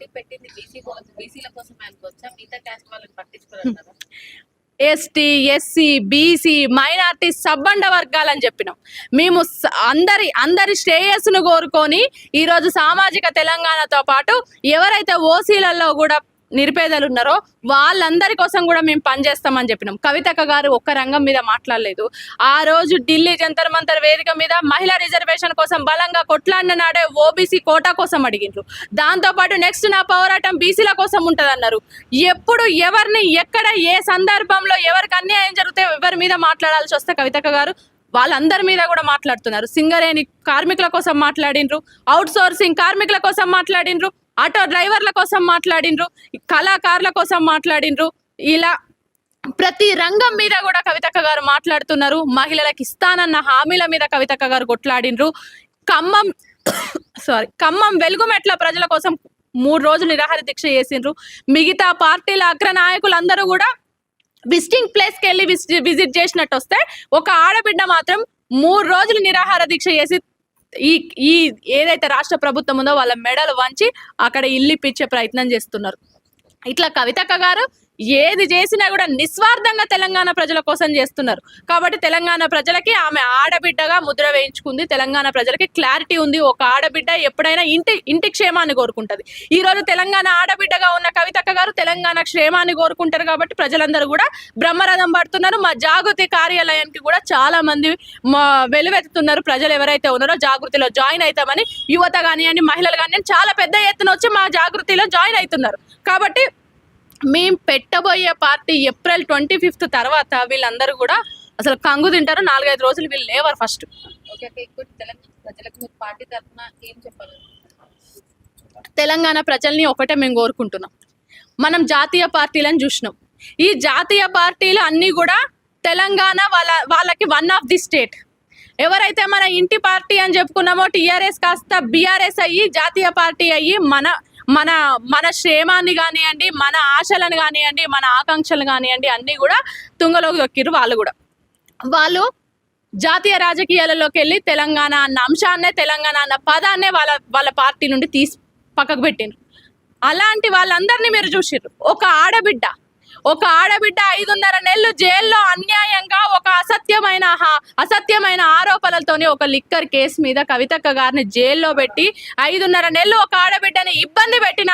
మోడీ పెట్టింది బీసీల కోసం అనుకోవచ్చా? మిగతా క్యాస్ట్ వాళ్ళని పట్టించుకోవాలి. ఎస్టీ, ఎస్సీ, బీసీ, మైనార్టీ, సబ్బండ వర్గాలని చెప్పినాం. మేము అందరి శ్రేయస్సును కోరుకొని ఈరోజు సామాజిక తెలంగాణతో పాటు ఎవరైతే ఓసీలలో కూడా నిరుపేదలు ఉన్నారో వాళ్ళందరి కోసం కూడా మేము పనిచేస్తామని చెప్పినాం. కవితక్క గారు ఒక్క రంగం మీద మాట్లాడలేదు. ఆ రోజు ఢిల్లీ జంతర్ మంతర్ వేదిక మీద మహిళా రిజర్వేషన్ కోసం బలంగా కొట్లాడిన నాడే ఓబీసీ కోటా కోసం అడిగిండ్రు. దాంతోపాటు నెక్స్ట్ నా పోరాటం బీసీల కోసం ఉంటుంది అన్నారు. ఎప్పుడు ఎవరిని ఎక్కడ ఏ సందర్భంలో ఎవరికి అన్యాయం జరిగితే ఎవరి మీద మాట్లాడాల్సి వస్తే కవితక్క గారు వాళ్ళందరి మీద కూడా మాట్లాడుతున్నారు. సింగరేణి కార్మికుల కోసం మాట్లాడిండ్రు, అవుట్ సోర్సింగ్ కార్మికుల కోసం మాట్లాడిండ్రు, ఆటో డ్రైవర్ల కోసం మాట్లాడిండ్రు, కళాకారుల కోసం మాట్లాడిండ్రు. ఇలా ప్రతి రంగం మీద కూడా కవితక్క గారు మాట్లాడుతున్నారు. మహిళలకు ఇస్తానన్న హామీల మీద కవితక్క గారు కొట్లాడిండ్రు. ఖమ్మం వెలుగుమెట్ల ప్రజల కోసం 3 రోజులు నిరాహార దీక్ష చేసిండ్రు. మిగతా పార్టీల అగ్ర నాయకులందరూ కూడా విజిటింగ్ ప్లేస్కి వెళ్ళి విజిట్ చేసినట్టు వస్తే ఒక ఆడబిడ్డ మాత్రం 3 రోజులు నిరాహార దీక్ష చేసి ఈ ఏదైతే రాష్ట్ర ప్రభుత్వం ఉందో వాళ్ళ మెడలు వంచి అక్కడ ఇల్లిప్పించే ప్రయత్నం చేస్తున్నారు. ఇట్లా కవితక్క గారు ఏది చేసినా కూడా నిస్వార్థంగా తెలంగాణ ప్రజల కోసం చేస్తున్నారు. కాబట్టి తెలంగాణ ప్రజలకి ఆమె ఆడబిడ్డగా ముద్ర వేయించుకుంది. తెలంగాణ ప్రజలకి క్లారిటీ ఉంది. ఒక ఆడబిడ్డ ఎప్పుడైనా ఇంటి క్షేమాన్ని కోరుకుంటుంది. ఈ రోజు తెలంగాణ ఆడబిడ్డగా ఉన్న కవితక్క గారు తెలంగాణ క్షేమాన్ని కోరుకుంటారు. కాబట్టి ప్రజలందరూ కూడా బ్రహ్మరథం పడుతున్నారు. మా జాగృతి కార్యాలయానికి కూడా చాలా మంది వెలువెత్తుతున్నారు. ప్రజలు ఎవరైతే ఉన్నారో జాగృతిలో జాయిన్ అవుతామని యువత కానివ్వండి, మహిళలు కానివ్వండి చాలా పెద్ద ఎత్తున వచ్చి మా జాగృతిలో జాయిన్ అవుతున్నారు. కాబట్టి మేము పెట్టబోయే పార్టీ ఏప్రిల్ 25th తర్వాత వీళ్ళందరూ కూడా అసలు కంగు తింటారు. 4-5 రోజులు వీళ్ళు లేవరు. ఫస్ట్ తెలంగాణ ప్రజలకు మీరు పార్టీ తరఫున ఏం చెప్పాలి? తెలంగాణ ప్రజల్ని ఒకటే మేము కోరుకుంటున్నాం. మనం జాతీయ పార్టీలను చూసినాం. ఈ జాతీయ పార్టీలు అన్నీ కూడా తెలంగాణ వాళ్ళకి వన్ ఆఫ్ ది స్టేట్. ఎవరైతే మన ఇంటి పార్టీ అని చెప్పుకున్నామో టీఆర్ఎస్ కాస్త బీఆర్ఎస్ అయ్యి జాతీయ పార్టీ అయ్యి మన క్షేమాన్ని కానివ్వండి, మన ఆశలను కానివ్వండి, మన ఆకాంక్షలు కానివ్వండి అన్నీ కూడా తుంగలోకి దొక్కిరు. వాళ్ళు జాతీయ రాజకీయాలలోకి వెళ్ళి తెలంగాణ అన్న అంశాన్నే, తెలంగాణ అన్న పదాన్నే వాళ్ళ పార్టీ నుండి తీసి పక్కకు పెట్టిండ్రు. అలాంటి వాళ్ళందరినీ మీరు చూసిర్రు. ఒక ఆడబిడ్డ 5.5 నెలలు జైల్లో అన్యాయంగా ఒక అసత్యమైన ఆరోపణలతోని ఒక లిక్కర్ కేసు మీద కవితక్క గారిని జైల్లో పెట్టి 5.5 నెలలు ఒక ఆడబిడ్డని ఇబ్బంది పెట్టినా